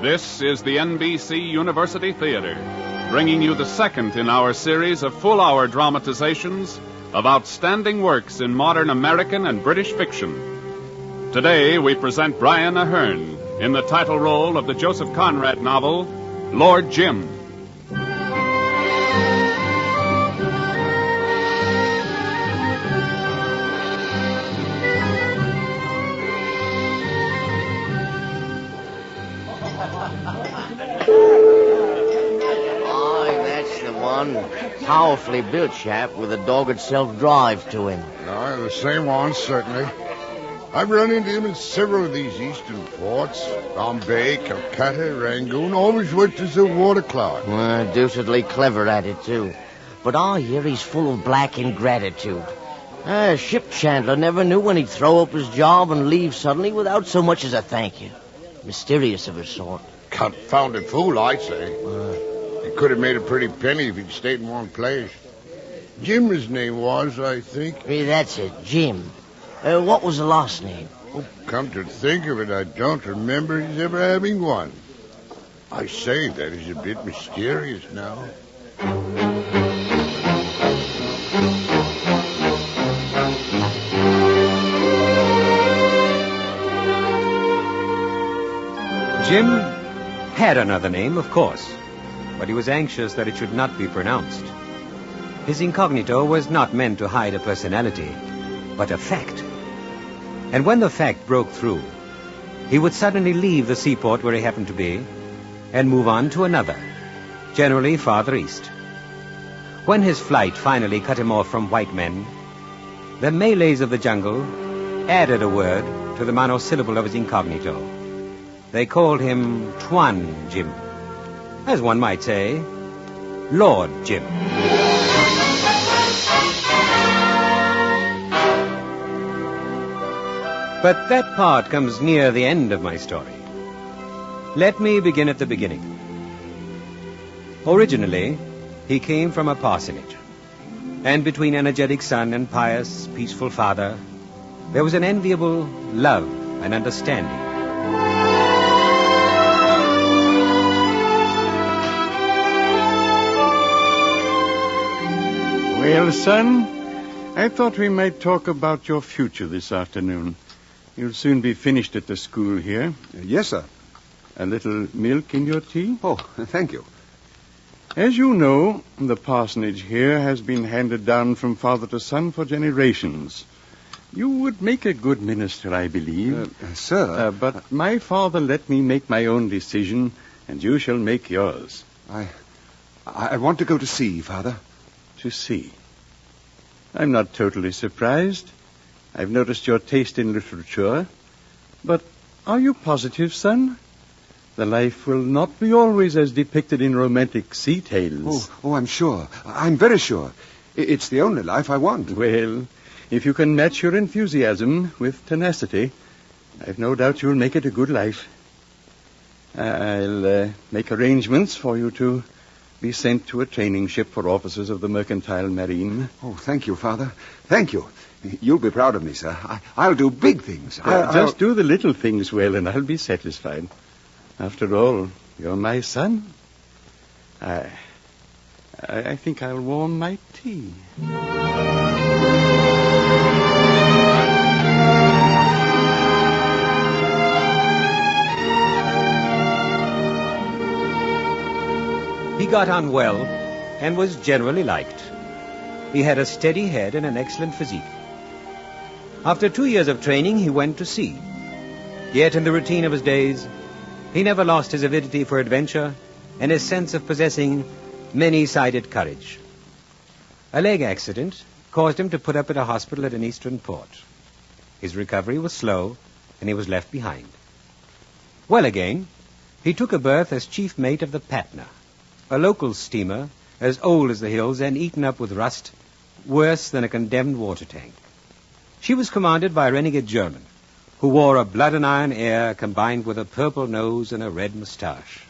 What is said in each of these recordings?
This is the NBC University Theater, bringing you the second in our series of full-hour dramatizations of outstanding works in modern American and British fiction. Today, we present Brian Aherne in the title role of the Joseph Conrad novel, Lord Jim. Powerfully built chap with a dogged self-drive to him. No, the same one, certainly. I've run into him in several of these eastern ports. Bombay, Calcutta, Rangoon, always worked as a water clerk. Deucedly clever at it, too. But I hear he's full of black ingratitude. Ship chandler never knew when he'd throw up his job and leave suddenly without so much as a thank you. Mysterious of a sort. Confounded fool, I say. He could have made a pretty penny if he'd stayed in one place. Jim, his name was, I think. That's it, Jim. What was the last name? Oh, come to think of it, I don't remember his ever having one. I say, that is a bit mysterious now. Jim had another name, of course, but he was anxious that it should not be pronounced. His incognito was not meant to hide a personality, but a fact. And when the fact broke through, he would suddenly leave the seaport where he happened to be and move on to another, generally farther east. When his flight finally cut him off from white men, the Malays of the jungle added a word to the monosyllable of his incognito. They called him Tuan Jim. As one might say, Lord Jim. But that part comes near the end of my story. Let me begin at the beginning. Originally, he came from a parsonage. And between energetic son and pious, peaceful father, there was an enviable love and understanding. Well, son, I thought we might talk about your future this afternoon. You'll soon be finished at the school here. Yes, sir. A little milk in your tea? Oh, thank you. As you know, the parsonage here has been handed down from father to son for generations. You would make a good minister, I believe. Sir. But my father let me make my own decision, and you shall make yours. I want to go to sea, Father. To sea. I'm not totally surprised. I've noticed your taste in literature. But are you positive, son? The life will not be always as depicted in romantic sea tales. Oh, I'm sure. I'm very sure. It's the only life I want. Well, if you can match your enthusiasm with tenacity, I've no doubt you'll make it a good life. I'll make arrangements for you to be sent to a training ship for officers of the mercantile marine. Oh, thank you, Father. Thank you. You'll be proud of me, sir. I'll do big things. Just do the little things well, and I'll be satisfied. After all, you're my son. I think I'll warm my tea. He got on well and was generally liked. He had a steady head and an excellent physique. After 2 years of training, he went to sea. Yet in the routine of his days, he never lost his avidity for adventure and his sense of possessing many-sided courage. A leg accident caused him to put up at a hospital at an eastern port. His recovery was slow, and he was left behind. Well again, he took a berth as chief mate of the Patna, a local steamer as old as the hills and eaten up with rust, worse than a condemned water tank. She was commanded by a renegade German, who wore a blood-and-iron air combined with a purple nose and a red moustache.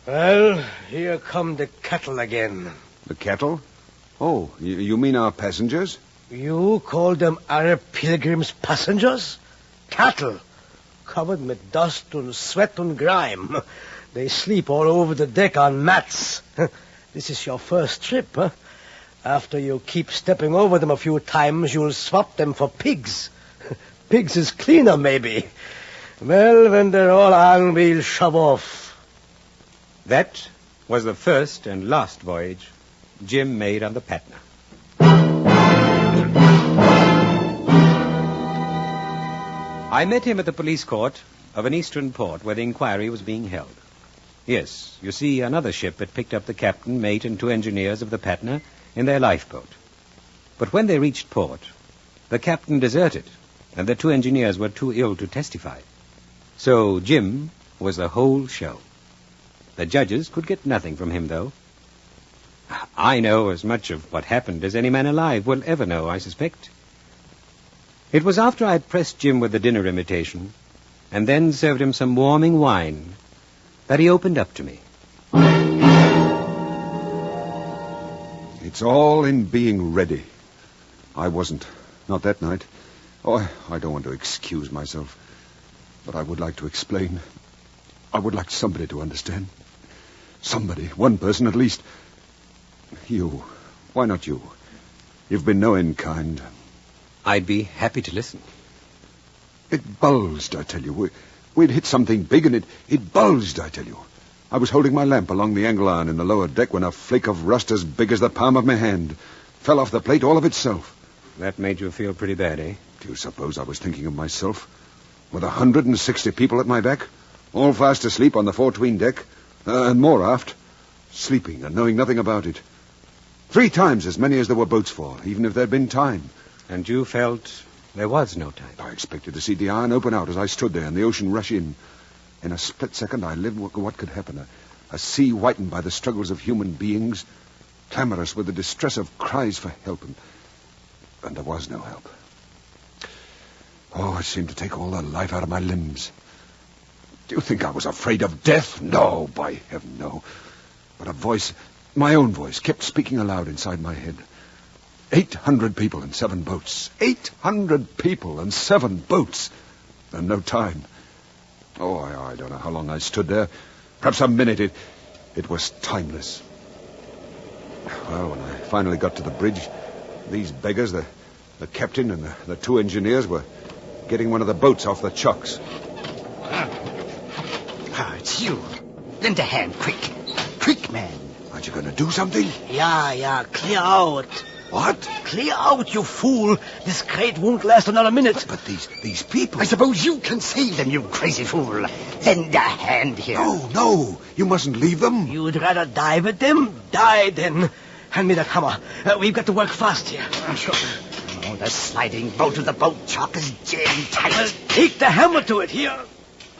Well, here come the cattle again. The cattle? Oh, you mean our passengers? You call them Arab pilgrims passengers? Cattle? covered with dust and sweat and grime. They sleep all over the deck on mats. This is your first trip, huh? After you keep stepping over them a few times, you'll swap them for pigs. Pigs is cleaner, maybe. Well, when they're all on, we'll shove off. That was the first and last voyage Jim made on the Patna. I met him at the police court of an eastern port where the inquiry was being held. Yes, you see, another ship had picked up the captain, mate, and 2 engineers of the Patna in their lifeboat. But when they reached port, the captain deserted, and the 2 engineers were too ill to testify. So Jim was the whole show. The judges could get nothing from him, though. I know as much of what happened as any man alive will ever know, I suspect. It was after I'd pressed Jim with the dinner invitation, and then served him some warming wine, that he opened up to me. It's all in being ready. I wasn't. Not that night. Oh, I don't want to excuse myself. But I would like to explain. I would like somebody to understand. Somebody, one person at least. You. Why not you? You've been knowing kind. I'd be happy to listen. It bulged, I tell you. We'd hit something big and it bulged, I tell you. I was holding my lamp along the angle iron in the lower deck when a flake of rust as big as the palm of my hand fell off the plate all of itself. That made you feel pretty bad, eh? Do you suppose I was thinking of myself? With 160 people at my back, all fast asleep on the fore-tween deck, and more aft, sleeping and knowing nothing about it. 3 times as many as there were boats for, even if there'd been time. And you felt there was no time? I expected to see the iron open out as I stood there and the ocean rush in. In a split second, I lived what could happen. A sea whitened by the struggles of human beings, clamorous with the distress of cries for help. And there was no help. Oh, it seemed to take all the life out of my limbs. Do you think I was afraid of death? No, by heaven, no. But a voice, my own voice, kept speaking aloud inside my head. 800 people and 7 boats. 800 people and 7 boats. And no time. Oh, I don't know how long I stood there. Perhaps a minute. It was timeless. Well, when I finally got to the bridge, these beggars, the captain and the 2 engineers, were getting one of the boats off the chocks. It's you. Lend a hand, quick. Quick, man. Aren't you going to do something? Yeah, clear out. What? Clear out, you fool. This crate won't last another minute. But these people... I suppose you can save them, you crazy fool. Lend a hand here. No. You mustn't leave them. You'd rather die with them? Die, then. Hand me that hammer. We've got to work fast here. Sure. Oh, the sliding bolt of the boat chock is jammed tight. Well, take the hammer to it here.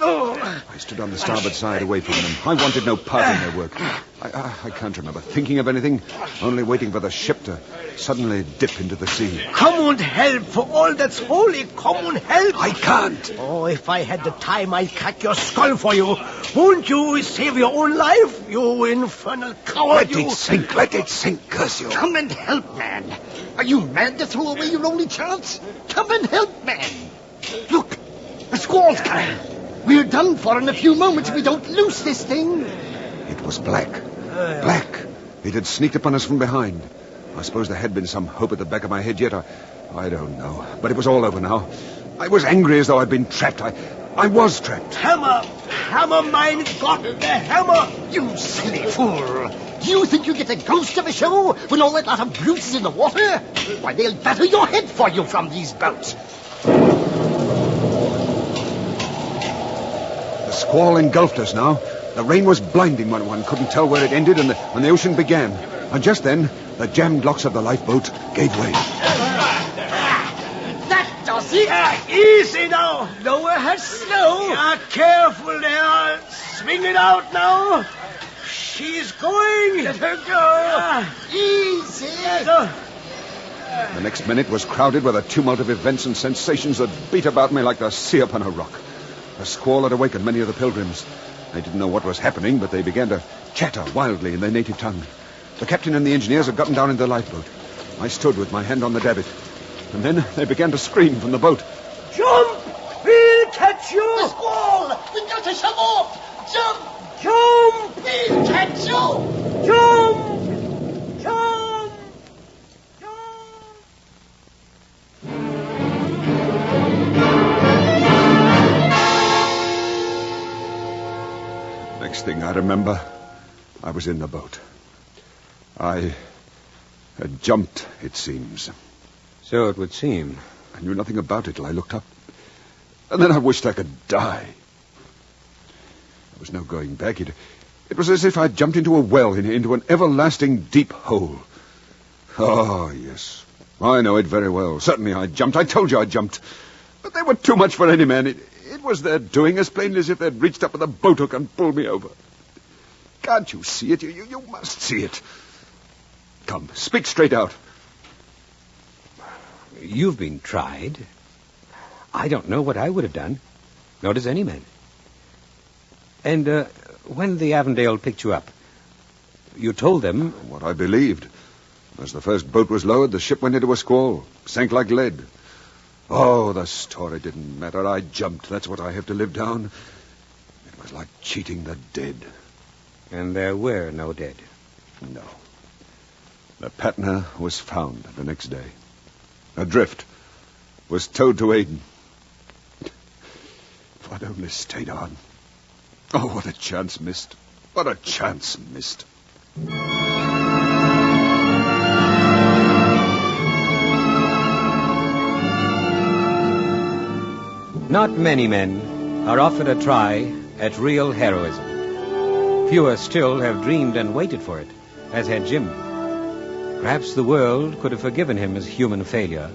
Oh. I stood on the starboard side away from them. I wanted no part in their work. I can't remember thinking of anything, only waiting for the ship to suddenly dip into the sea. Come and help, for all that's holy. Come and help. I can't. Oh, if I had the time, I'd crack your skull for you. Won't you save your own life, you infernal coward? Let it sink, curse you. Come and help, man. Are you mad to throw away your only chance? Come and help, man. Look, the squall's coming. We're done for in a few moments if we don't loose this thing. It was black. Black. It had sneaked upon us from behind. I suppose there had been some hope at the back of my head yet. I don't know. But it was all over now. I was angry as though I'd been trapped. I was trapped. Hammer, mein Gott, the hammer. You silly fool. Do you think you get the ghost of a show when all that lot of brutes is in the water? Why, they'll batter your head for you from these boats. The squall engulfed us now. The rain was blinding when one couldn't tell where it ended and the ocean began. And just then, the jammed locks of the lifeboat gave way. That does it. Easy now. Lower her slow. Careful there. Swing it out now. She's going. Let her go. Easy. The next minute was crowded with a tumult of events and sensations that beat about me like the sea upon a rock. The squall had awakened many of the pilgrims. They didn't know what was happening, but they began to chatter wildly in their native tongue. The captain and the engineers had gotten down into the lifeboat. I stood with my hand on the davit. And then they began to scream from the boat. Jump! We'll catch you! The squall got to shove off. Jump! Jump! Please, can't you? Jump! Jump! Next thing I remember, I was in the boat. I had jumped, it seems. So it would seem. I knew nothing about it till I looked up. And then I wished I could die. There was no going back. It was as if I'd jumped into a well, into an everlasting deep hole. Oh, yes. I know it very well. Certainly I jumped. I told you I jumped. But they were too much for any man. It was their doing, as plainly as if they'd reached up with a boat hook and pulled me over. Can't you see it? You must see it. Come, speak straight out. You've been tried. I don't know what I would have done. Nor does any man. And when the Avondale picked you up, you told them... What I believed. As the first boat was lowered, the ship went into a squall. Sank like lead. Oh, the story didn't matter. I jumped. That's what I have to live down. It was like cheating the dead. And there were no dead. No. The Patna was found the next day. Adrift. Was towed to Aden. If I'd only stayed on. Oh, what a chance missed. What a chance missed. Not many men are offered a try at real heroism. Fewer still have dreamed and waited for it, as had Jim. Perhaps the world could have forgiven him his human failure,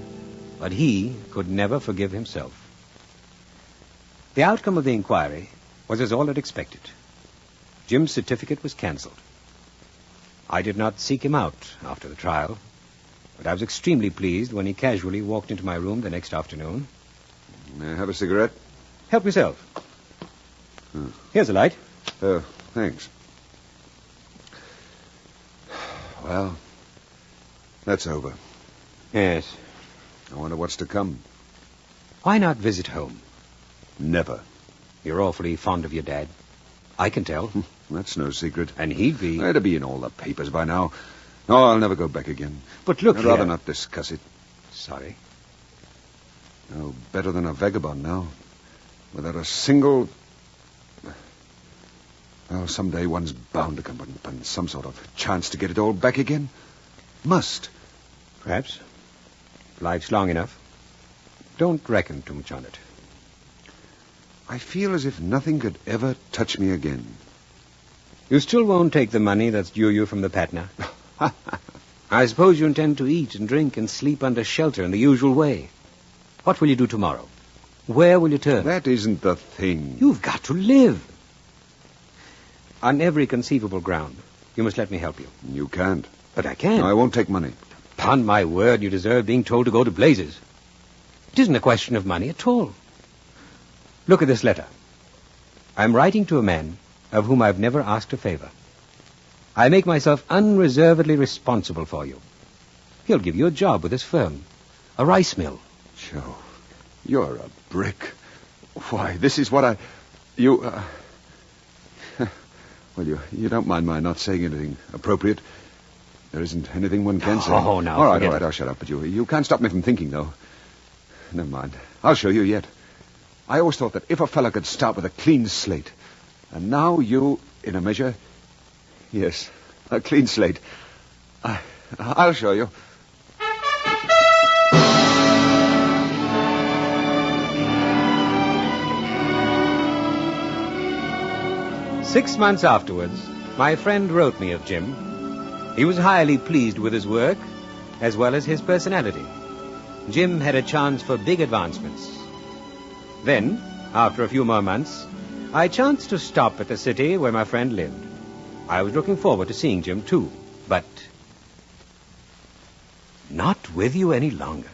but he could never forgive himself. The outcome of the inquiry was as all had expected. Jim's certificate was cancelled. I did not seek him out after the trial, but I was extremely pleased when he casually walked into my room the next afternoon. May I have a cigarette? Help yourself. Here's a light. Thanks. Well, that's over. Yes. I wonder what's to come. Why not visit home? Never. You're awfully fond of your dad. I can tell. That's no secret. And he'd be... It'd be in all the papers by now. No, I'll never go back again. But look I'd here. rather not discuss it. Sorry. No better than a vagabond now. Without a single... Well, someday one's bound to come upon some sort of chance to get it all back again. Must. Perhaps. If life's long enough. Don't reckon too much on it. I feel as if nothing could ever touch me again. You still won't take the money that's due you from the Patna? I suppose you intend to eat and drink and sleep under shelter in the usual way. What will you do tomorrow? Where will you turn? That isn't the thing. You've got to live. On every conceivable ground, you must let me help you. You can't. But I can. No, I won't take money. Upon my word, you deserve being told to go to blazes. It isn't a question of money at all. Look at this letter. I'm writing to a man of whom I've never asked a favor. I make myself unreservedly responsible for you. He'll give you a job with his firm. A rice mill. Joe, you're a brick. Why, this is what you... Well, you don't mind my not saying anything appropriate? There isn't anything one can say. Oh, no. All right, I'll shut up. But you can't stop me from thinking, though. Never mind. I'll show you yet. I always thought that if a fella could start with a clean slate, and now you, in a measure... Yes, a clean slate. I'll show you. Six months afterwards, my friend wrote me of Jim. He was highly pleased with his work, as well as his personality. Jim had a chance for big advancements. Then, after a few more months, I chanced to stop at the city where my friend lived. I was looking forward to seeing Jim, too, but not with you any longer.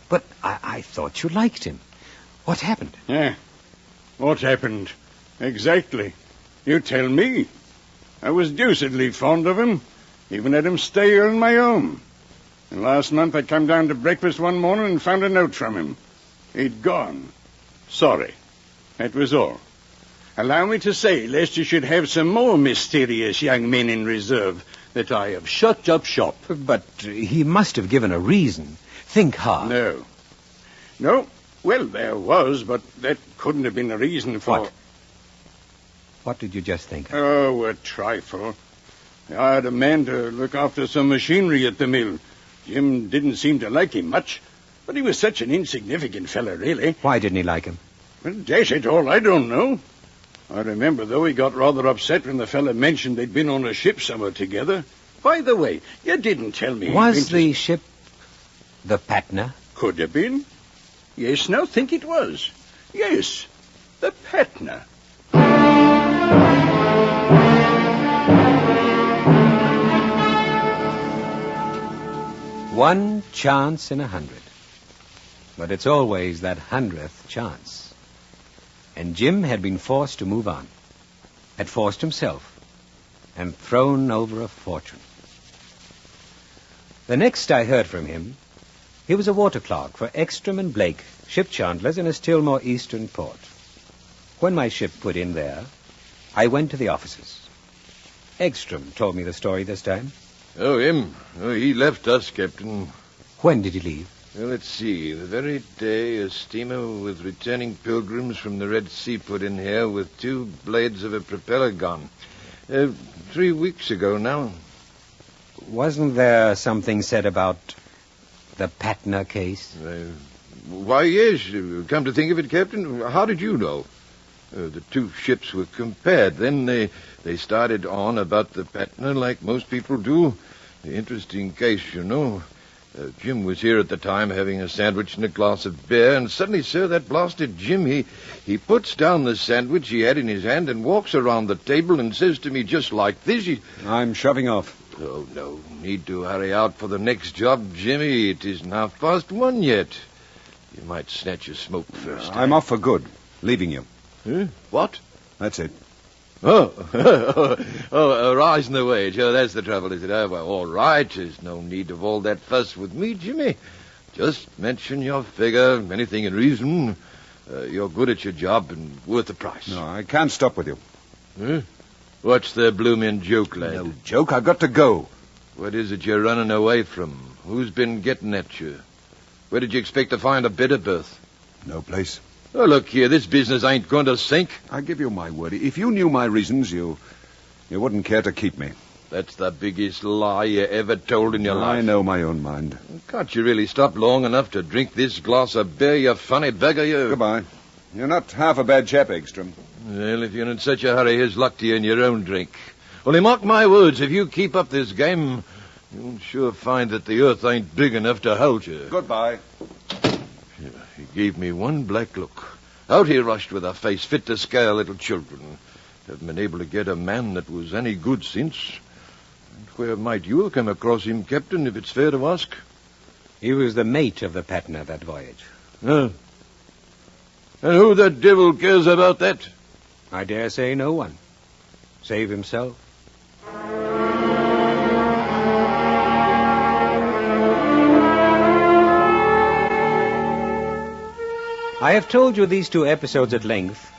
But I thought you liked him. What happened? What happened? Exactly. You tell me. I was deucedly fond of him. Even had him stay here in my home. And last month I came down to breakfast one morning and found a note from him. He'd gone. Sorry. That was all. Allow me to say, lest you should have some more mysterious young men in reserve, that I have shut up shop. But he must have given a reason. Think hard. No. Well, there was, but that couldn't have been a reason for... What did you just think of? Oh, a trifle. I had a man to look after some machinery at the mill. Jim didn't seem to like him much, but he was such an insignificant fellow, really. Why didn't he like him? Well, dash it all, I don't know. I remember, though, he got rather upset when the fellow mentioned they'd been on a ship somewhere together. By the way, you didn't tell me... Was the ship the Patna? Could have been. Yes, now think it was. Yes, the Patna. One chance in 100. But it's always that 100th chance. And Jim had been forced to move on. Had forced himself. And thrown over a fortune. The next I heard from him, he was a water clerk for Ekstrom and Blake, ship chandlers in a still more eastern port. When my ship put in there, I went to the offices. Ekstrom told me the story this time. Oh, him? Oh, he left us, Captain. When did he leave? Well, let's see. The very day a steamer with returning pilgrims from the Red Sea put in here with 2 blades of a propeller gone. 3 weeks ago now. Wasn't there something said about the Patna case? Why, yes. Come to think of it, Captain, how did you know? The 2 ships were compared. Then they started on about the Patna like most people do. Interesting case, you know. Jim was here at the time having a sandwich and a glass of beer, and suddenly, sir, that blasted Jim, he puts down the sandwich he had in his hand and walks around the table and says to me just like this. I'm shoving off. Oh, no need to hurry out for the next job, Jimmy. It isn't 1:30 yet. You might snatch a smoke first. I'm off for good. Leaving you. Huh? What? That's it. Rising the wage. Oh, that's the trouble, is it? Oh, well, all right. There's no need of all that fuss with me, Jimmy. Just mention your figure, anything in reason. You're good at your job and worth the price. No, I can't stop with you. Huh? What's the bloomin' joke, lad? No joke. I've got to go. What is it you're running away from? Who's been getting at you? Where did you expect to find a better berth? No place. Oh, look here, this business ain't going to sink. I give you my word. If you knew my reasons, you wouldn't care to keep me. That's the biggest lie you ever told in your life. I know my own mind. Can't you really stop long enough to drink this glass of beer, you funny beggar, you? Goodbye. You're not half a bad chap, Ekstrom. Well, if you're in such a hurry, here's luck to you in your own drink. Only mark my words, if you keep up this game, you'll sure find that the earth ain't big enough to hold you. Goodbye. He gave me one black look. Out he rushed with a face fit to scare little children. Haven't been able to get a man that was any good since. And where might you have come across him, Captain, if it's fair to ask? He was the mate of the Patna that voyage. And who the devil cares about that? I dare say no one. Save himself. I have told you these 2 episodes at length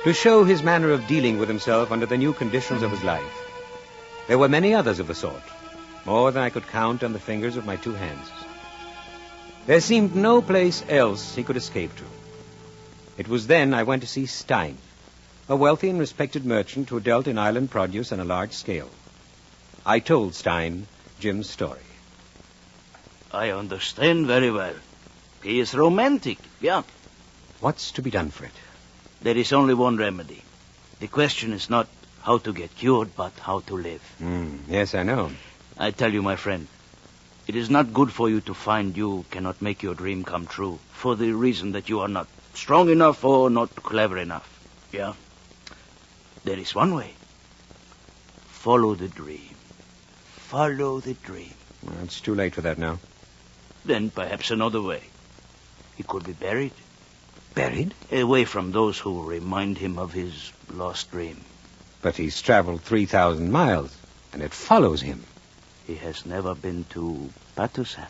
to show his manner of dealing with himself under the new conditions of his life. There were many others of the sort, more than I could count on the fingers of my 2 hands. There seemed no place else he could escape to. It was then I went to see Stein, a wealthy and respected merchant who dealt in island produce on a large scale. I told Stein Jim's story. I understand very well. He is romantic, yeah. What's to be done for it? There is only one remedy. The question is not how to get cured, but how to live. Yes, I know. I tell you, my friend, it is not good for you to find you cannot make your dream come true for the reason that you are not strong enough or not clever enough. Yeah? There is one way. Follow the dream. Follow the dream. Well, it's too late for that now. Then perhaps another way. He could be buried. Buried? Away from those who remind him of his lost dream. But he's traveled 3,000 miles, and it follows him. He has never been to Patusan.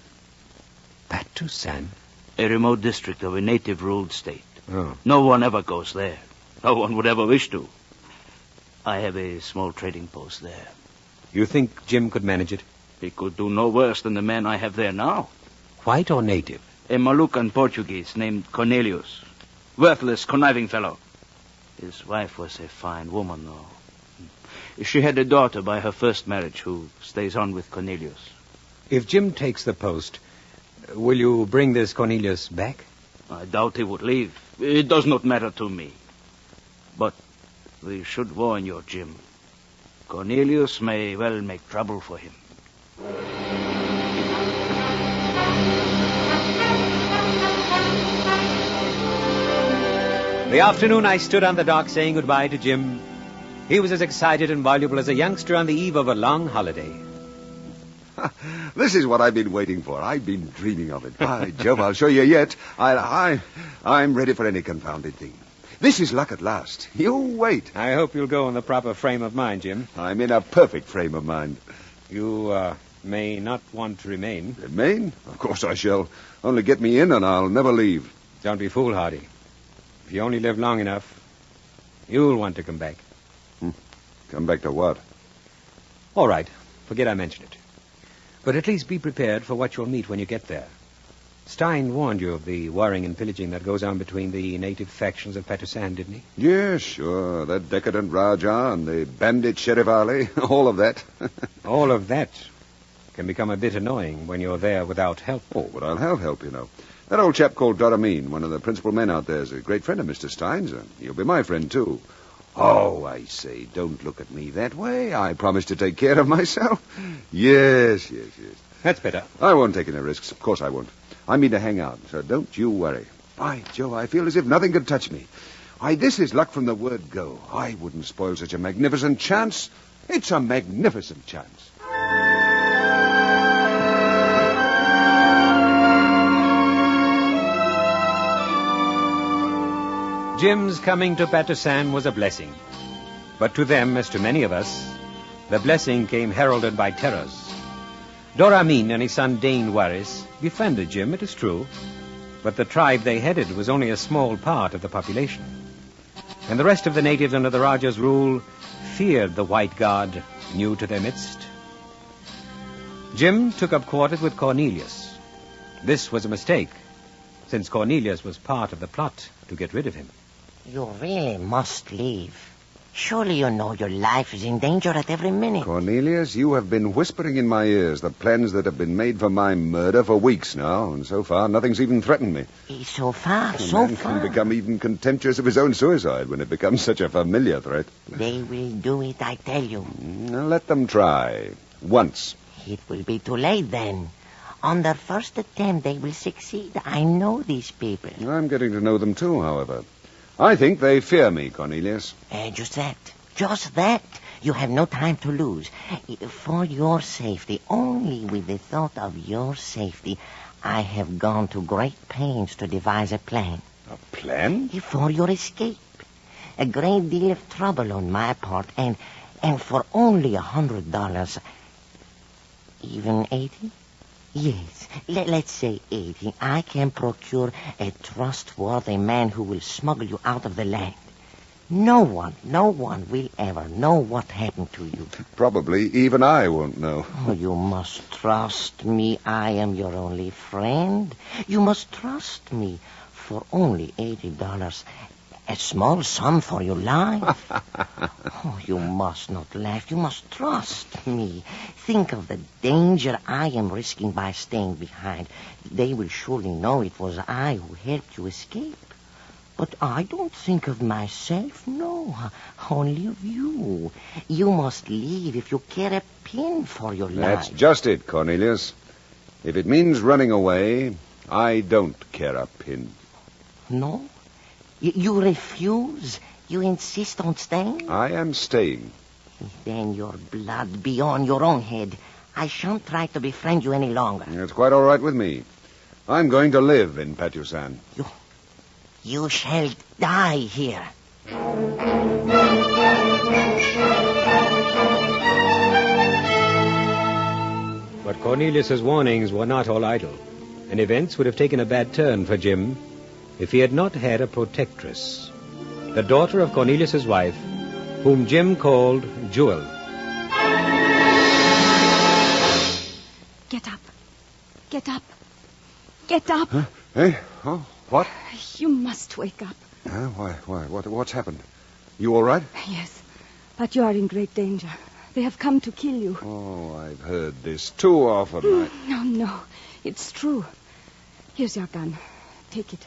Patusan? A remote district of a native-ruled state. Oh. No one ever goes there. No one would ever wish to. I have a small trading post there. You think Jim could manage it? He could do no worse than the man I have there now. White or native? A Moluccan Portuguese named Cornelius. Worthless, conniving fellow. His wife was a fine woman, though. She had a daughter by her first marriage who stays on with Cornelius. If Jim takes the post, will you bring this Cornelius back? I doubt he would leave. It does not matter to me. But we should warn you, Jim. Cornelius may well make trouble for him. The afternoon I stood on the dock saying goodbye to Jim. He was as excited and voluble as a youngster on the eve of a long holiday. This is what I've been waiting for. I've been dreaming of it. By Jove, I'll show you yet. I'm ready for any confounded thing. This is luck at last. You wait. I hope you'll go in the proper frame of mind, Jim. I'm in a perfect frame of mind. You may not want to remain. Remain? Of course I shall. Only get me in and I'll never leave. Don't be foolhardy. If you only live long enough, you'll want to come back. Come back to what? All right. Forget I mentioned it. But at least be prepared for what you'll meet when you get there. Stein warned you of the worrying and pillaging that goes on between the native factions of Patusan, didn't he? Yes, sure. That decadent Raja and the bandit Sheriff Ali. All of that. All of that can become a bit annoying when you're there without help. Oh, but I'll have help, you know. That old chap called Doramin, one of the principal men out there, is a great friend of Mr. Stein's. He'll be my friend, too. Oh, I say, don't look at me that way. I promised to take care of myself. Yes. That's better. I won't take any risks. Of course I won't. I mean to hang out, so don't you worry. By Joe, I feel as if nothing could touch me. Why, this is luck from the word go. I wouldn't spoil such a magnificent chance. It's a magnificent chance. Jim's coming to Patusan was a blessing. But to them, as to many of us, the blessing came heralded by terrors. Doramin and his son Dane Waris befriended Jim, it is true, but the tribe they headed was only a small part of the population. And the rest of the natives under the Raja's rule feared the white god new to their midst. Jim took up quarters with Cornelius. This was a mistake, since Cornelius was part of the plot to get rid of him. You really must leave. Surely you know your life is in danger at every minute. Cornelius, you have been whispering in my ears the plans that have been made for my murder for weeks now, and so far nothing's even threatened me. So far. A man can become even contemptuous of his own suicide when it becomes such a familiar threat. They will do it, I tell you. Let them try. Once. It will be too late then. On their first attempt, they will succeed. I know these people. I'm getting to know them too, however. I think they fear me, Cornelius. Just that. You have no time to lose. For your safety, only with the thought of your safety, I have gone to great pains to devise a plan. A plan? For your escape. A great deal of trouble on my part, and for only $100, even 80? Yes, let's say 80. I can procure a trustworthy man who will smuggle you out of the land. No one will ever know what happened to you. Probably even I won't know. Oh, you must trust me. I am your only friend. You must trust me for only $80. A small sum for your life. Oh, you must not laugh. You must trust me. Think of the danger I am risking by staying behind. They will surely know it was I who helped you escape. But I don't think of myself, no. Only of you. You must leave if you care a pin for your life. That's just it, Cornelius. If it means running away, I don't care a pin. No? You refuse? You insist on staying? I am staying. Then your blood be on your own head. I shan't try to befriend you any longer. It's quite all right with me. I'm going to live in Patusan. You shall die here. But Cornelius's warnings were not all idle, and events would have taken a bad turn for Jim if he had not had a protectress. the daughter of Cornelius's wife, whom Jim called Jewel. Get up. Get up. Get up. Huh? Hey? Oh, what? You must wake up. Why? What's happened? You all right? Yes, but you are in great danger. They have come to kill you. Oh, I've heard this too often. No. It's true. Here's your gun. Take it.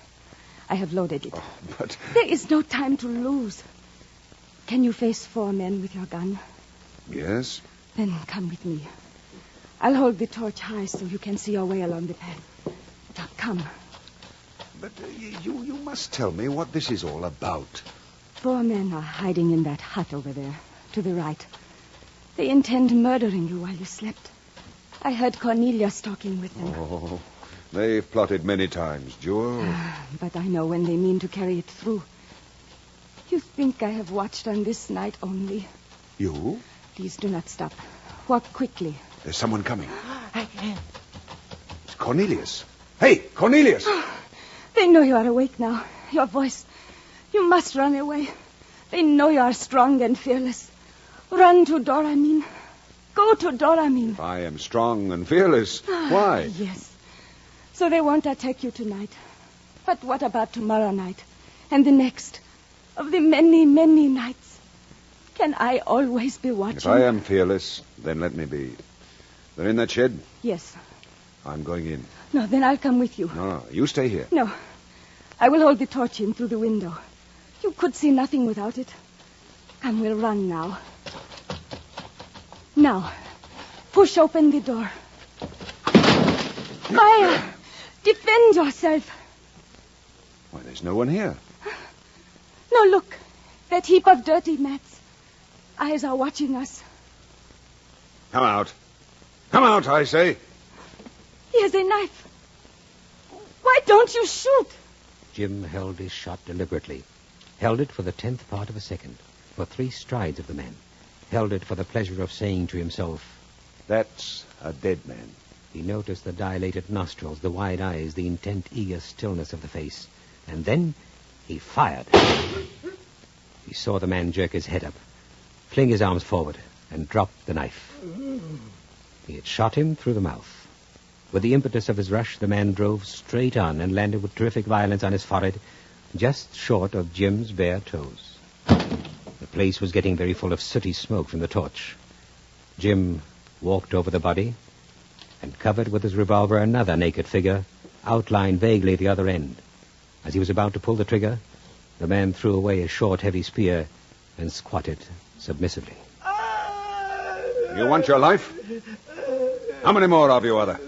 I have loaded it. Oh, but... There is no time to lose. Can you face 4 men with your gun? Yes. Then come with me. I'll hold the torch high so you can see your way along the path. Now, come. But you must tell me what this is all about. 4 men are hiding in that hut over there, to the right. They intend murdering you while you slept. I heard Cornelius talking with them. Oh, they've plotted many times, Jewel. But I know when they mean to carry it through. You think I have watched on this night only? You? Please do not stop. Walk quickly. There's someone coming. It's Cornelius. Hey, Cornelius! They know you are awake now. Your voice. You must run away. They know you are strong and fearless. Run to Doramin. Go to Doramin. I am strong and fearless. Why? Yes. So they won't attack you tonight. But what about tomorrow night? And the next? Of the many, many nights? Can I always be watching? If I am fearless, then let me be. They're in that shed? Yes. I'm going in. No, then I'll come with you. No, you stay here. No. I will hold the torch in through the window. You could see nothing without it. Come, we'll run now. Now, push open the door. Fire! Defend yourself. Why, there's no one here. No, look. That heap of dirty mats. Eyes are watching us. Come out. Come out, I say. He has a knife. Why don't you shoot? Jim held his shot deliberately. Held it for the 10th part of a second, for 3 strides of the man. Held it for the pleasure of saying to himself, "That's a dead man." He noticed the dilated nostrils, the wide eyes, the intent, eager stillness of the face. And then he fired. He saw the man jerk his head up, fling his arms forward, and drop the knife. He had shot him through the mouth. With the impetus of his rush, the man drove straight on and landed with terrific violence on his forehead, just short of Jim's bare toes. The place was getting very full of sooty smoke from the torch. Jim walked over the body and covered with his revolver another naked figure, outlined vaguely at the other end. As he was about to pull the trigger, the man threw away his short, heavy spear and squatted submissively. You want your life? How many more of you are there?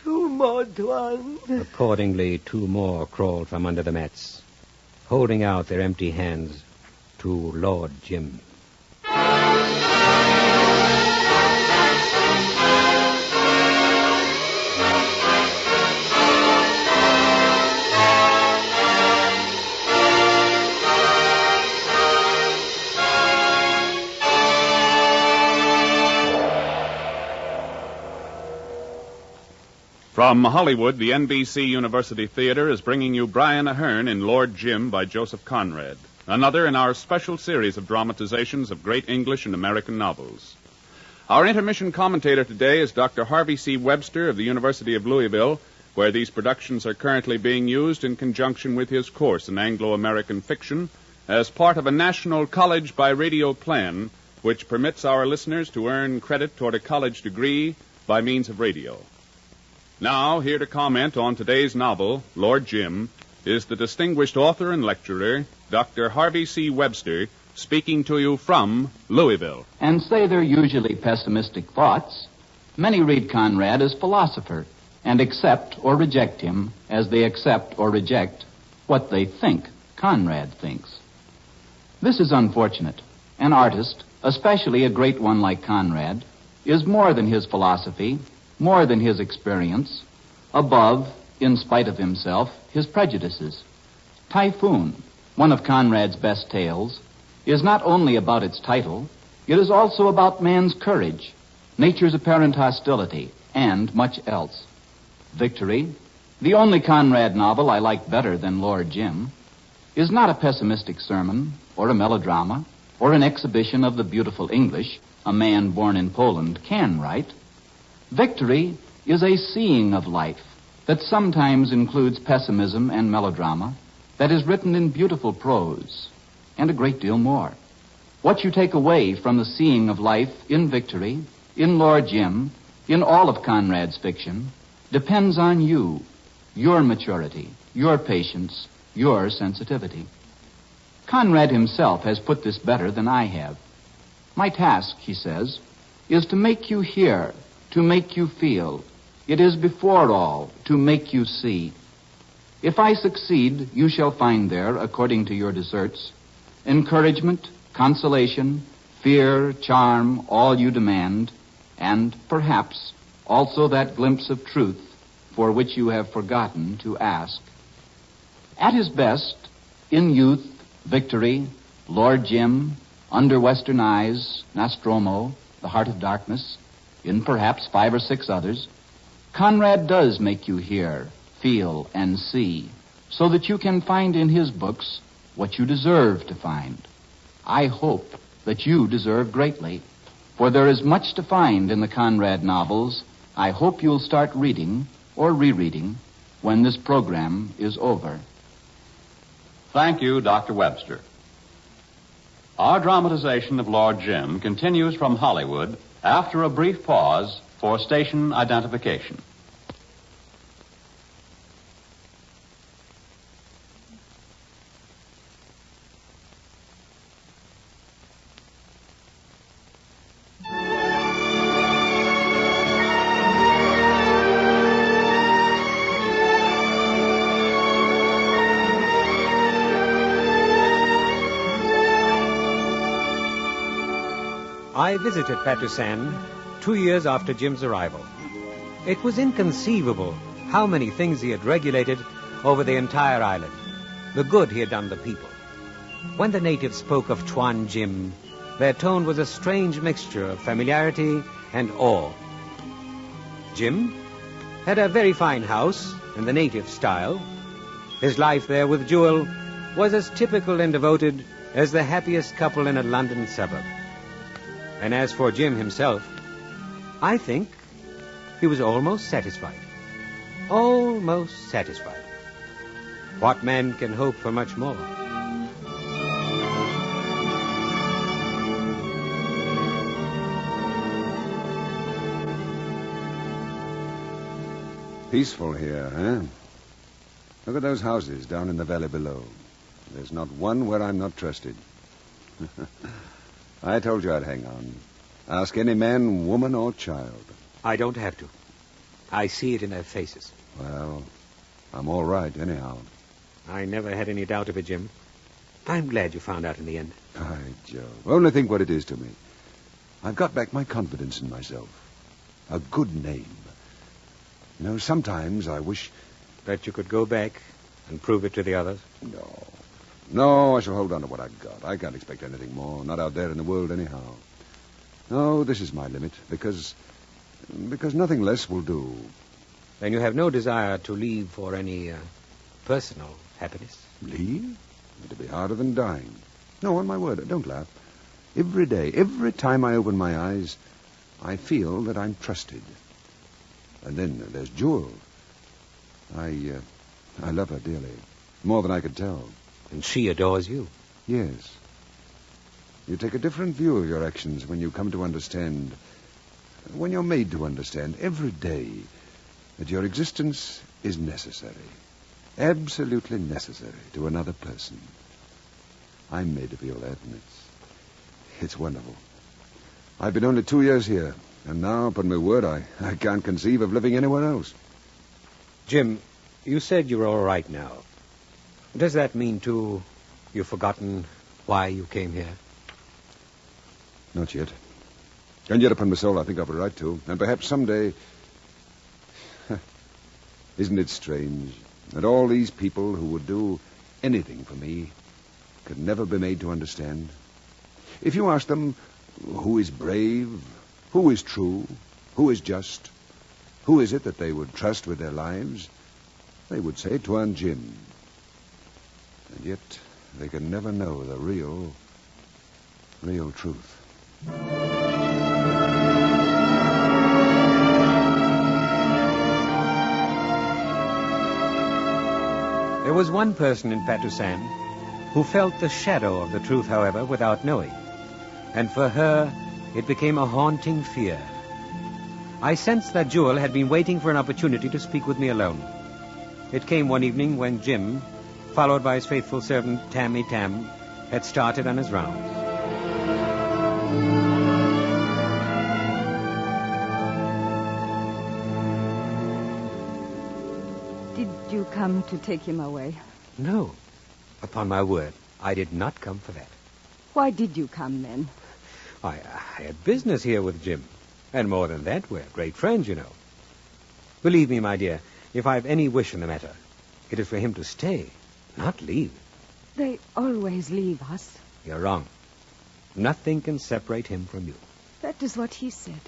2 more, Tuan. Accordingly, 2 more crawled from under the mats, holding out their empty hands to Lord Jim. From Hollywood, the NBC University Theater is bringing you Brian Aherne in Lord Jim by Joseph Conrad, another in our special series of dramatizations of great English and American novels. Our intermission commentator today is Dr. Harvey C. Webster of the University of Louisville, where these productions are currently being used in conjunction with his course in Anglo-American fiction as part of a national college by radio plan, which permits our listeners to earn credit toward a college degree by means of radio. Now, here to comment on today's novel, Lord Jim, is the distinguished author and lecturer, Dr. Harvey C. Webster, speaking to you from Louisville. And say they're usually pessimistic thoughts. Many read Conrad as philosopher and accept or reject him as they accept or reject what they think Conrad thinks. This is unfortunate. An artist, especially a great one like Conrad, is more than his philosophy, more than his experience, above, in spite of himself, his prejudices. Typhoon, one of Conrad's best tales, is not only about its title, it is also about man's courage, nature's apparent hostility, and much else. Victory, the only Conrad novel I like better than Lord Jim, is not a pessimistic sermon or a melodrama or an exhibition of the beautiful English a man born in Poland can write. Victory is a seeing of life that sometimes includes pessimism and melodrama, that is written in beautiful prose, and a great deal more. What you take away from the seeing of life in Victory, in Lord Jim, in all of Conrad's fiction, depends on you, your maturity, your patience, your sensitivity. Conrad himself has put this better than I have. My task, he says, is to make you hear, to make you feel. It is before all to make you see. If I succeed, you shall find there, according to your deserts, encouragement, consolation, fear, charm, all you demand, and perhaps also that glimpse of truth for which you have forgotten to ask. At his best, in youth, Victory, Lord Jim, Under Western Eyes, Nostromo, The Heart of Darkness, in perhaps 5 or 6 others, Conrad does make you hear, feel, and see, so that you can find in his books what you deserve to find. I hope that you deserve greatly, for there is much to find in the Conrad novels. I hope you'll start reading or rereading when this program is over. Thank you, Dr. Webster. Our dramatization of Lord Jim continues from Hollywood after a brief pause for station identification. I visited Patusan 2 years after Jim's arrival. It was inconceivable how many things he had regulated over the entire island, the good he had done the people. When the natives spoke of Tuan Jim, their tone was a strange mixture of familiarity and awe. Jim had a very fine house in the native style. His life there with Jewel was as typical and devoted as the happiest couple in a London suburb. And as for Jim himself, I think he was almost satisfied. Almost satisfied. What man can hope for much more? Peaceful here, huh? Look at those houses down in the valley below. There's not one where I'm not trusted. I told you I'd hang on. Ask any man, woman, or child. I don't have to. I see it in their faces. Well, I'm all right, anyhow. I never had any doubt of it, Jim. I'm glad you found out in the end. By Jove. Only think what it is to me. I've got back my confidence in myself. A good name. You know, sometimes I wish... that you could go back and prove it to the others? No, I shall hold on to what I've got. I can't expect anything more. Not out there in the world, anyhow. No, this is my limit, because nothing less will do. Then you have no desire to leave for any personal happiness? Leave? It'd be harder than dying. No, on my word, don't laugh. Every day, every time I open my eyes, I feel that I'm trusted. And then there's Jewel. I love her dearly, more than I could tell. And she adores you? Yes. You take a different view of your actions when you come to understand, when you're made to understand every day that your existence is necessary, absolutely necessary to another person. I'm made to feel that, and it's wonderful. I've been only 2 years here, and now, upon my word, I can't conceive of living anywhere else. Jim, you said you were all right now. Does that mean, too, you've forgotten why you came here? Not yet. And yet, upon my soul, I think I'll be right to. And perhaps someday... Isn't it strange that all these people who would do anything for me could never be made to understand? If you ask them who is brave, who is true, who is just, who is it that they would trust with their lives, they would say Tuan Jim. And yet they can never know the real truth. There was one person in Patusan who felt the shadow of the truth, however, without knowing. And for her, it became a haunting fear. I sensed that Jewel had been waiting for an opportunity to speak with me alone. It came one evening when Jim, followed by his faithful servant Tammy Tam, had started on his rounds. Did you come to take him away? No. Upon my word, I did not come for that. Why did you come, then? I had business here with Jim. And more than that, we're great friends, you know. Believe me, my dear, if I've any wish in the matter, it is for him to stay, not leave. They always leave us. You're wrong. Nothing can separate him from you. That is what he said.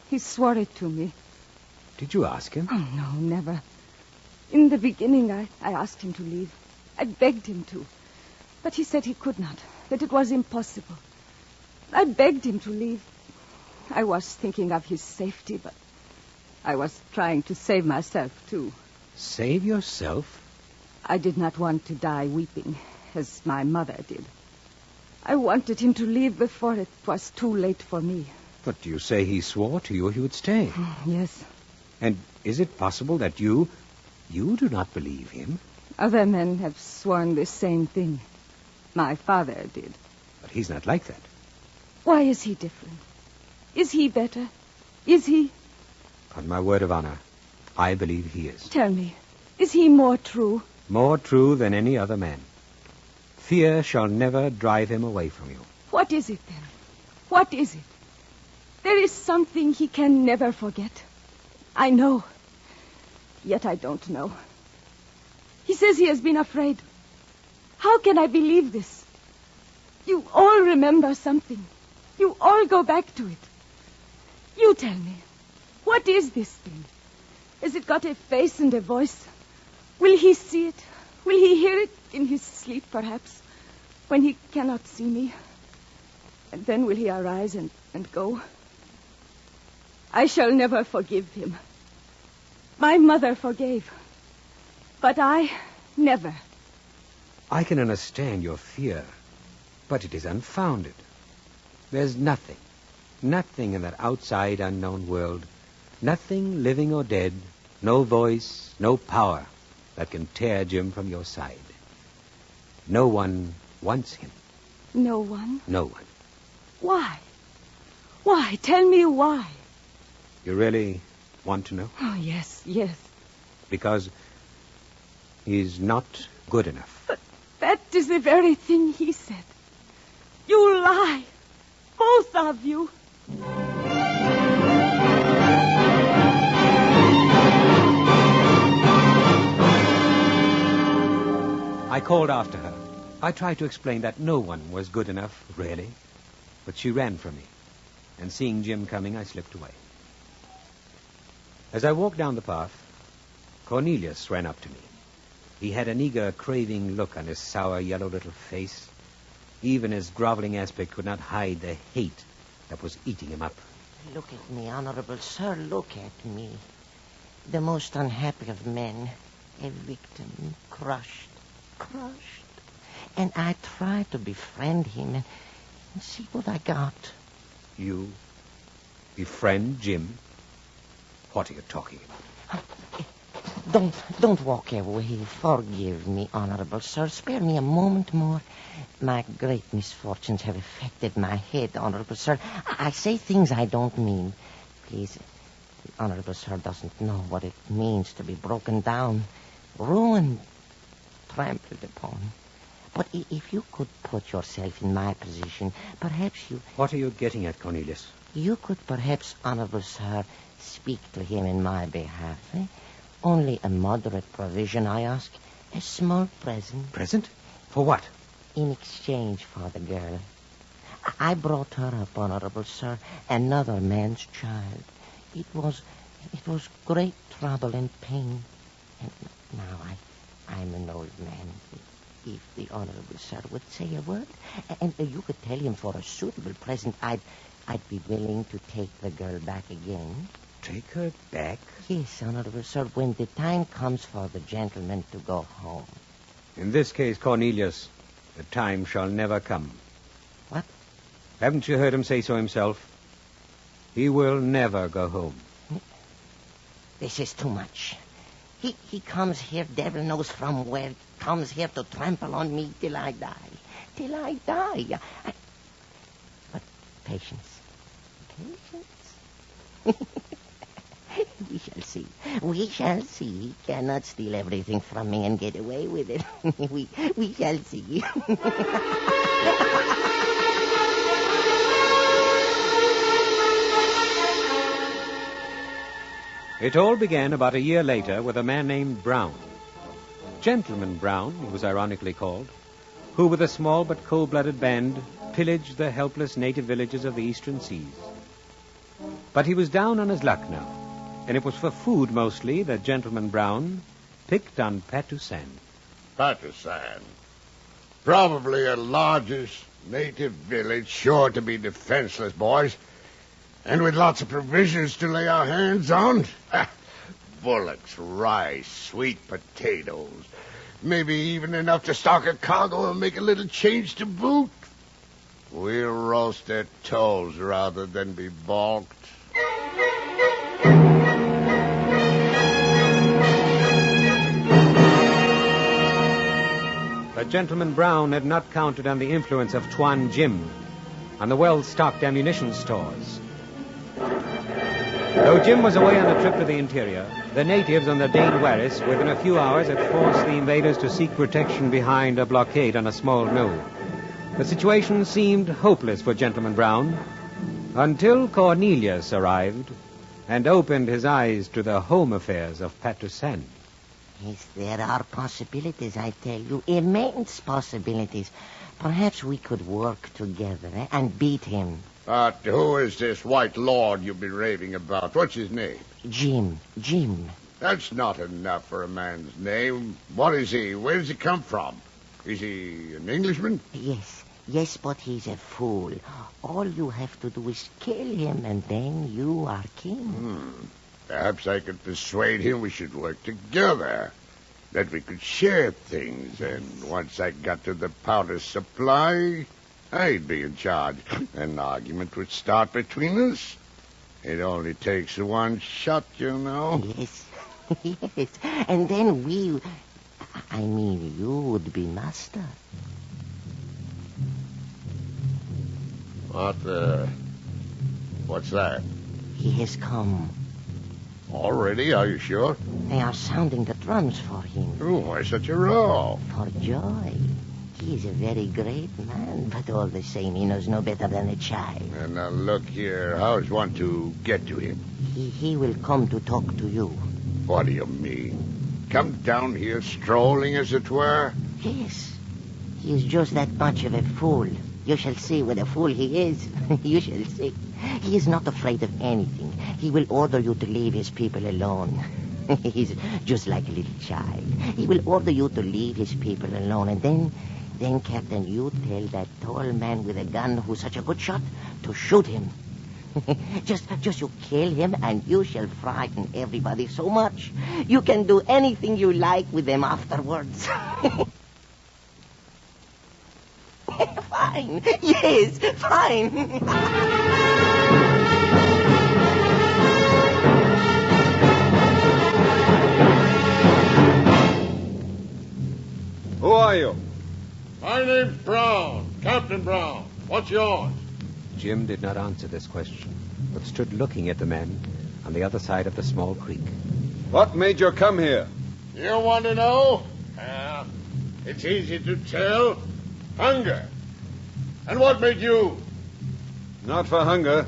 He swore it to me. Did you ask him? Oh, no, never. In the beginning, I asked him to leave. I begged him to. But he said he could not, that it was impossible. I begged him to leave. I was thinking of his safety, but I was trying to save myself, too. Save yourself? I did not want to die weeping, as my mother did. I wanted him to leave before it was too late for me. But you say he swore to you he would stay. Yes. And is it possible that you do not believe him? Other men have sworn the same thing. My father did. But he's not like that. Why is he different? Is he better? Is he? On my word of honor, I believe he is. Tell me, is he more true? More true than any other man. Fear shall never drive him away from you. What is it, then? What is it? There is something he can never forget. I know. Yet I don't know. He says he has been afraid. How can I believe this? You all remember something. You all go back to it. You tell me, what is this thing? Has it got a face and a voice? Will he see it? Will he hear it in his sleep, perhaps, when he cannot see me? And then will he arise and go? I shall never forgive him. My mother forgave, but I never. I can understand your fear, but it is unfounded. There's nothing in that outside unknown world, nothing living or dead, no voice, no power that can tear Jim from your side. No one wants him. No one? No one. Why? Why? Tell me why. You really want to know? Oh, yes, yes. Because he's not good enough. But that is the very thing he said. You lie. Both of you. I called after her. I tried to explain that no one was good enough, really. But she ran from me. And seeing Jim coming, I slipped away. As I walked down the path, Cornelius ran up to me. He had an eager, craving look on his sour, yellow little face. Even his groveling aspect could not hide the hate that was eating him up. Look at me, Honorable Sir, look at me. The most unhappy of men. A victim, crushed. And I tried to befriend him and see what I got. You befriend Jim? What are you talking about? Don't walk away. Forgive me, Honorable Sir. Spare me a moment more. My great misfortunes have affected my head, Honorable Sir. I say things I don't mean. Please, the Honorable Sir doesn't know what it means to be broken down, ruined, trampled upon. But if you could put yourself in my position, perhaps you... What are you getting at, Cornelius? You could perhaps, Honorable Sir, speak to him in my behalf, eh? Only a moderate provision, I ask. A small present. Present? For what? In exchange for the girl. I brought her up, Honorable Sir, another man's child. It was great trouble and pain. And now I'm an old man. If the Honorable Sir would say a word, and you could tell him for a suitable present, I'd be willing to take the girl back again. Take her back? Yes, Honorable Sir, when the time comes for the gentleman to go home. In this case, Cornelius, the time shall never come. What? Haven't you heard him say so himself? He will never go home. This is too much. He comes here, devil knows from where, comes here to trample on me till I die. Till I die. But patience. Patience. We shall see. We shall see. He cannot steal everything from me and get away with it. We shall see. It all began about a year later with a man named Brown. Gentleman Brown, he was ironically called, who with a small but cold-blooded band pillaged the helpless native villages of the eastern seas. But he was down on his luck now, and it was for food mostly that Gentleman Brown picked on Patusan. Patusan. Probably a largest native village, sure to be defenseless, boys. And with lots of provisions to lay our hands on. Bullocks, rice, sweet potatoes. Maybe even enough to stock a cargo and make a little change to boot. We'll roast their toes rather than be balked. But Gentleman Brown had not counted on the influence of Tuan Jim, on the well-stocked ammunition stores. Though Jim was away on a trip to the interior, the natives on the Dane Waris within a few hours had forced the invaders to seek protection behind a blockade on a small knoll. The situation seemed hopeless for Gentleman Brown until Cornelius arrived and opened his eyes to the home affairs of Patusan. Yes, there are possibilities, I tell you, immense possibilities. Perhaps we could work together and beat him. But who is this white lord you've been raving about? What's his name? Jim. That's not enough for a man's name. What is he? Where does he come from? Is he an Englishman? Yes, but he's a fool. All you have to do is kill him, and then you are king. Perhaps I could persuade him we should work together. That we could share things, and once I got to the powder supply, I'd be in charge. An argument would start between us. It only takes one shot, you know. Yes. And then you would be master. What's that? He has come. Already? Are you sure? They are sounding the drums for him. Oh, why such a row? For joy. He is a very great man, but all the same, he knows no better than a child. And now look here, how is one to get to him? He will come to talk to you. What do you mean? Come down here strolling, as it were? Yes. He is just that much of a fool. You shall see what a fool he is. You shall see. He is not afraid of anything. He will order you to leave his people alone. He's just like a little child. He will order you to leave his people alone, and then, Captain, you tell that tall man with a gun who's such a good shot to shoot him. Just you kill him, and you shall frighten everybody so much. You can do anything you like with them afterwards. Fine. Yes, fine. Who are you? My name's Brown, Captain Brown. What's yours? Jim did not answer this question, but stood looking at the men on the other side of the small creek. What made you come here? You want to know? It's easy to tell. Hunger. And what made you? Not for hunger,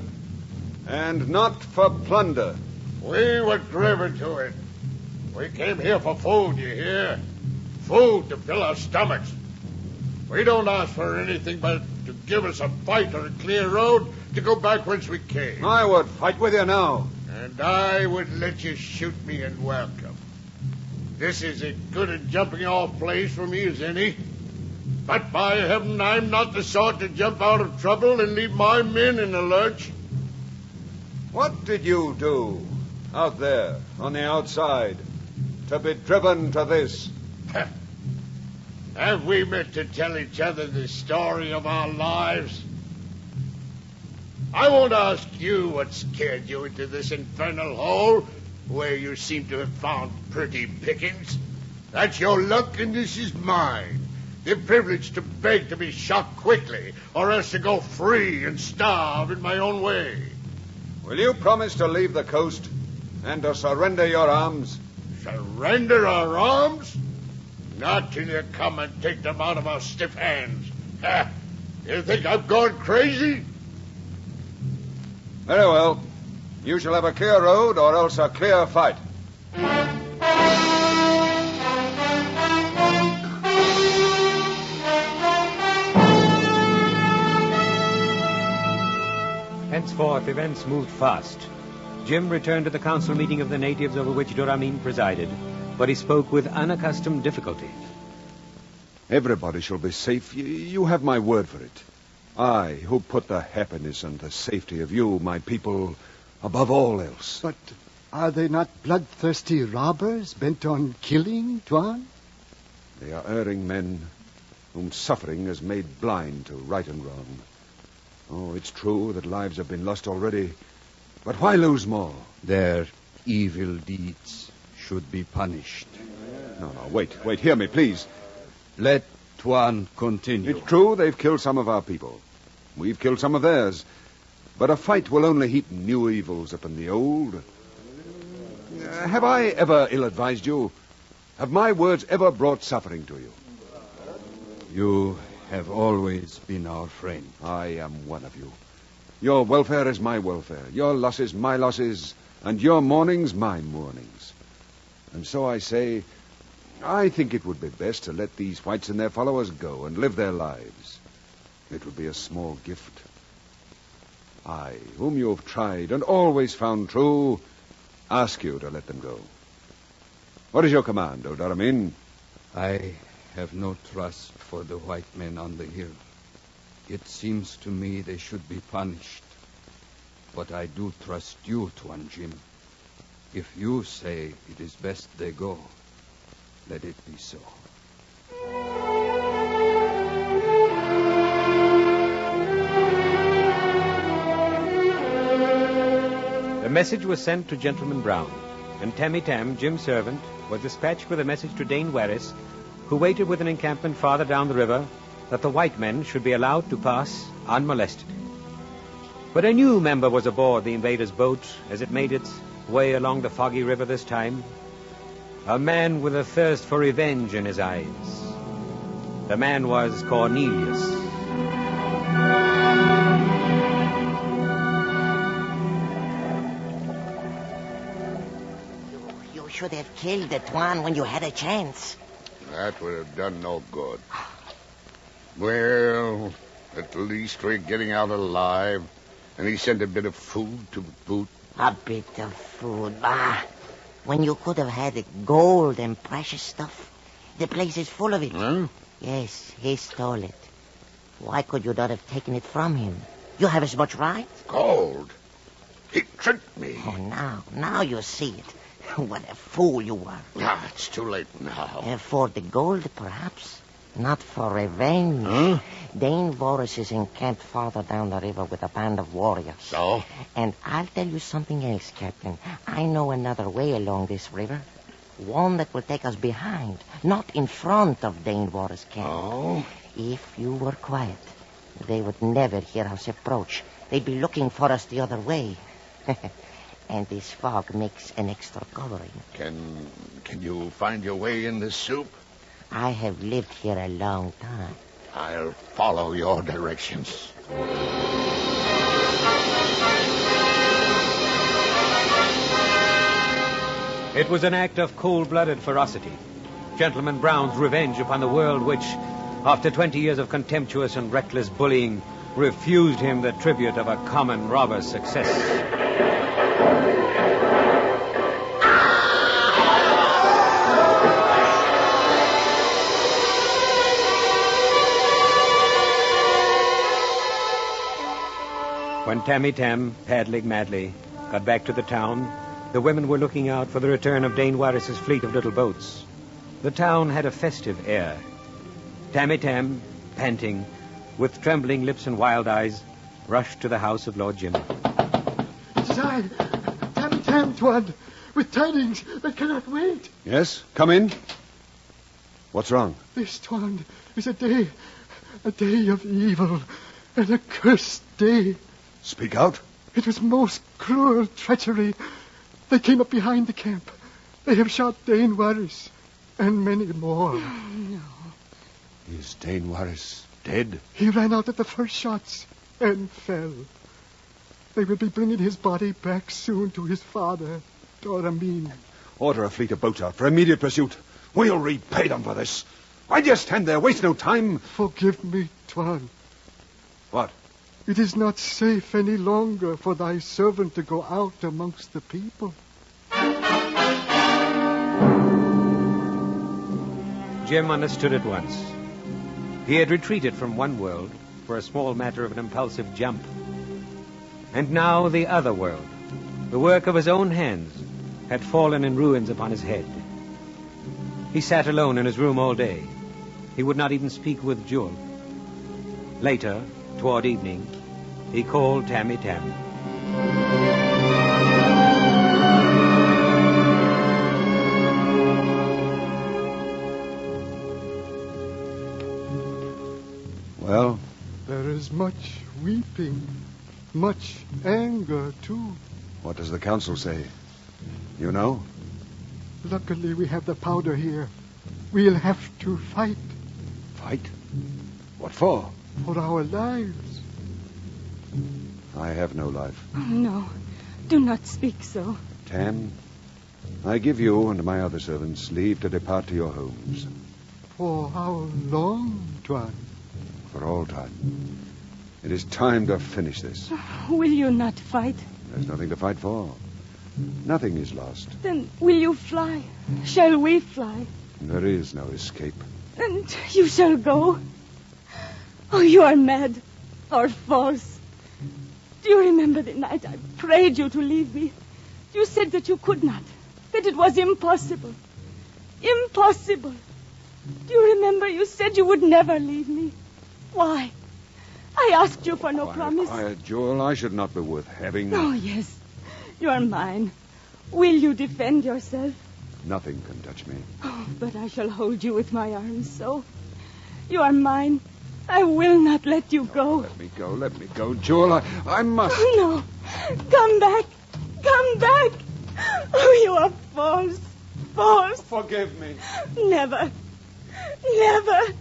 and not for plunder. We were driven to it. We came here for food, you hear? Food to fill our stomachs. We don't ask for anything but to give us a fight or a clear road to go back whence we came. I would fight with you now. And I would let you shoot me in welcome. This is as good a jumping off place for me as any. But by heaven, I'm not the sort to jump out of trouble and leave my men in the lurch. What did you do out there on the outside to be driven to this? Have we meant to tell each other the story of our lives? I won't ask you what scared you into this infernal hole where you seem to have found pretty pickings. That's your luck and this is mine. The privilege to beg to be shot quickly or else to go free and starve in my own way. Will you promise to leave the coast and to surrender your arms? Surrender our arms? Not till you come and take them out of our stiff hands. Ha! You think I've gone crazy? Very well. You shall have a clear road or else a clear fight. Henceforth, events moved fast. Jim returned to the council meeting of the natives over which Doramin presided, but he spoke with unaccustomed difficulty. Everybody shall be safe. You have my word for it. I, who put the happiness and the safety of you, my people, above all else. But are they not bloodthirsty robbers bent on killing, Tuan? They are erring men whom suffering has made blind to right and wrong. Oh, it's true that lives have been lost already, but why lose more? Their evil deeds should be punished. No, wait, hear me, please. Let Tuan continue. It's true they've killed some of our people. We've killed some of theirs. But a fight will only heap new evils upon the old. Have I ever ill-advised you? Have my words ever brought suffering to you? You have always been our friend. I am one of you. Your welfare is my welfare. Your losses, my losses. And your mournings, my mournings. And so I say, I think it would be best to let these whites and their followers go and live their lives. It would be a small gift. I, whom you have tried and always found true, ask you to let them go. What is your command, O Doramin? I have no trust for the white men on the hill. It seems to me they should be punished. But I do trust you, Tuan Jim. If you say it is best they go, let it be so. The message was sent to Gentleman Brown, and Tammy Tam, Jim's servant, was dispatched with a message to Dane Warris, who waited with an encampment farther down the river, that the white men should be allowed to pass unmolested. But a new member was aboard the invaders' boat as it made its way along the foggy river this time. A man with a thirst for revenge in his eyes. The man was Cornelius. You should have killed the Tuan when you had a chance. That would have done no good. Well, at least we're getting out alive. And he sent a bit of food to boot. A bit of food, bah. When you could have had gold and precious stuff. The place is full of it. Huh? Yes, he stole it. Why could you not have taken it from him? You have as much right. Gold? He tricked me. Oh, now you see it. What a fool you were. It's too late now. For the gold, perhaps. Not for revenge. Huh? Dane Warris is encamped farther down the river with a band of warriors. So? And I'll tell you something else, Captain. I know another way along this river. One that will take us behind, not in front of Dane Warris' camp. Oh? If you were quiet, they would never hear us approach. They'd be looking for us the other way. And this fog makes an extra covering. Can you find your way in this soup? I have lived here a long time. I'll follow your directions. It was an act of cold-blooded ferocity. Gentleman Brown's revenge upon the world which, after 20 years of contemptuous and reckless bullying, refused him the tribute of a common robber's success. When Tammy Tam, paddling madly, got back to the town, the women were looking out for the return of Dane Warris's fleet of little boats. The town had a festive air. Tammy Tam, panting, with trembling lips and wild eyes, rushed to the house of Lord Jim. It is I, Tammy Tam, Tuan, with tidings that cannot wait. Yes? Come in. What's wrong? This, Tuan, is a day of evil, an accursed day. Speak out. It was most cruel treachery. They came up behind the camp. They have shot Dane Warris, and many more. No. Is Dane Warris dead? He ran out at the first shots and fell. They will be bringing his body back soon to his father, Doramin. Order a fleet of boats out for immediate pursuit. We'll repay them for this. Why do you stand there? Waste no time. Forgive me, Tuan. What? It is not safe any longer for thy servant to go out amongst the people. Jim understood at once. He had retreated from one world for a small matter of an impulsive jump. And now the other world, the work of his own hands, had fallen in ruins upon his head. He sat alone in his room all day. He would not even speak with Jewel. Later, toward evening, he called Tammy Tam. Well? There is much weeping, much anger, too. What does the council say? You know? Luckily, we have the powder here. We'll have to fight. Fight? What for? For our lives. I have no life. Oh, no. Do not speak so. Tam, I give you and my other servants leave to depart to your homes. For how long, Tuan? For all time. It is time to finish this. Will you not fight? There's nothing to fight for. Nothing is lost. Then will you fly? Shall we fly? There is no escape. And you shall go? Oh, you are mad or false. Do you remember the night I prayed you to leave me? You said that you could not, that it was impossible. Impossible. Do you remember you said you would never leave me? Why? I asked you for no promise. Quiet, Jewel. I should not be worth having. Oh, yes. You are mine. Will you defend yourself? Nothing can touch me. Oh, but I shall hold you with my arms so. You are mine. I will not let you go. Let me go. Let me go, Jewel. I must. Oh, no. Come back. Come back. Oh, you are false. False. Forgive me. Never. Never.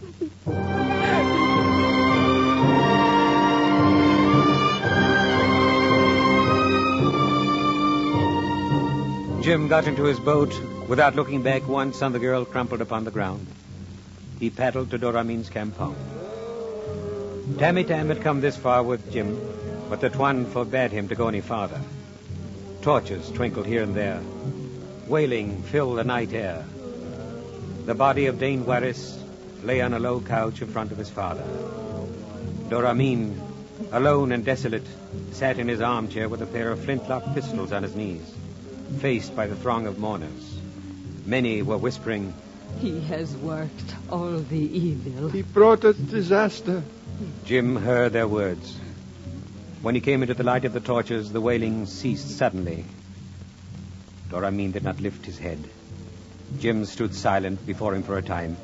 Jim got into his boat without looking back once on the girl crumpled upon the ground. He paddled to Doramin's compound. Tammy Tam had come this far with Jim, but the Tuan forbade him to go any farther. Torches twinkled here and there. Wailing filled the night air. The body of Dane Warris lay on a low couch in front of his father. Doramin, alone and desolate, sat in his armchair with a pair of flintlock pistols on his knees, faced by the throng of mourners. Many were whispering, "He has worked all the evil. He brought us disaster." Jim heard their words. When he came into the light of the torches, the wailing ceased suddenly. Doramin did not lift his head. Jim stood silent before him for a time.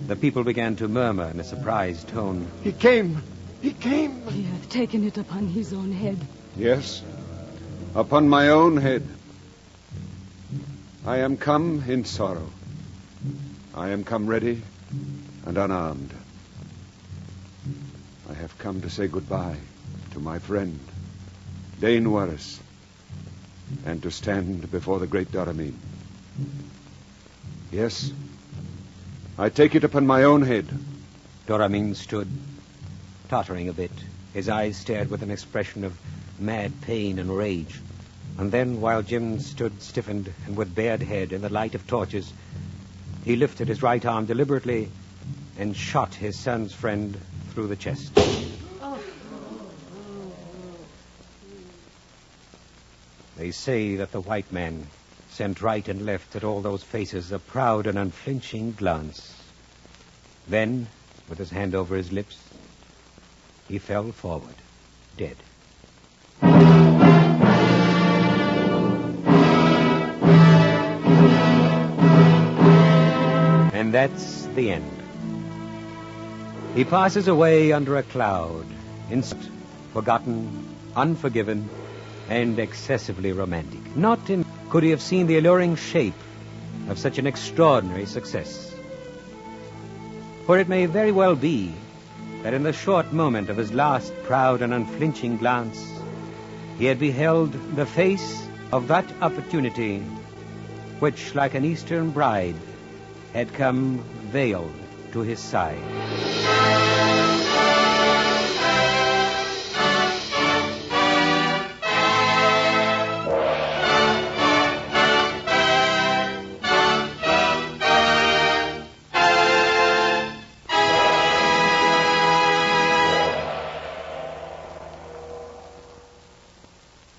The people began to murmur in a surprised tone. He came. He came. He hath taken it upon his own head. Yes, upon my own head. I am come in sorrow. I am come ready and unarmed. I have come to say goodbye to my friend, Dane Warris, and to stand before the great Doramin. Yes, I take it upon my own head. Doramin stood, tottering a bit. His eyes stared with an expression of mad pain and rage. And then, while Jim stood stiffened and with bared head in the light of torches, he lifted his right arm deliberately and shot his son's friend through the chest. They say that the white man sent right and left at all those faces a proud and unflinching glance. Then, with his hand over his lips, he fell forward, dead. And that's the end. He passes away under a cloud, instant, forgotten, unforgiven, and excessively romantic. Not in could he have seen the alluring shape of such an extraordinary success. For it may very well be that in the short moment of his last proud and unflinching glance, he had beheld the face of that opportunity which, like an Eastern bride, had come veiled to his side.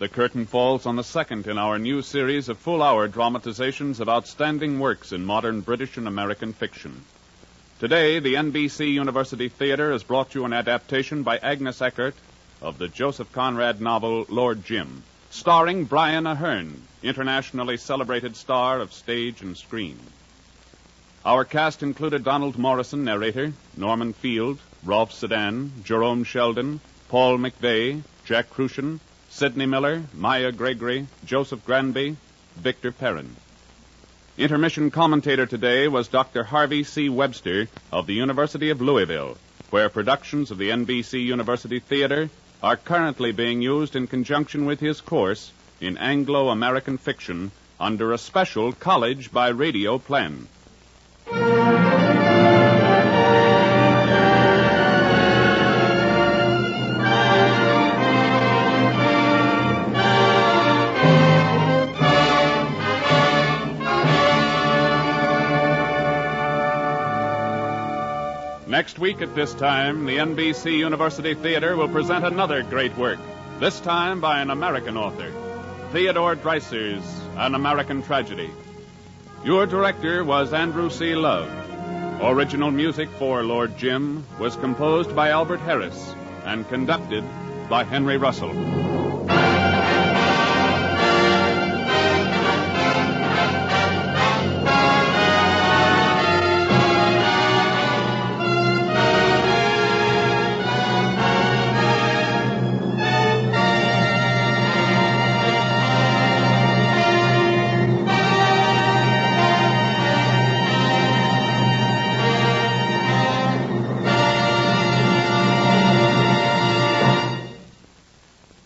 The curtain falls on the second in our new series of full-hour dramatizations of outstanding works in modern British and American fiction. Today, the NBC University Theater has brought you an adaptation by Agnes Eckert of the Joseph Conrad novel Lord Jim, starring Brian Aherne, internationally celebrated star of stage and screen. Our cast included Donald Morrison, narrator, Norman Field, Rolf Sedan, Jerome Sheldon, Paul McVeigh, Jack Crucian, Sidney Miller, Maya Gregory, Joseph Granby, Victor Perrin. Intermission commentator today was Dr. Harvey C. Webster of the University of Louisville, where productions of the NBC University Theater are currently being used in conjunction with his course in Anglo-American fiction under a special college by radio plan. Next week at this time, the NBC University Theater will present another great work, this time by an American author, Theodore Dreiser's An American Tragedy. Your director was Andrew C. Love. Original music for Lord Jim was composed by Albert Harris and conducted by Henry Russell.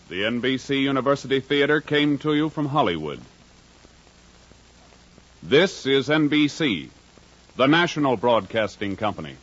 The NBC University Theater came to you from Hollywood. This is NBC, the national broadcasting company.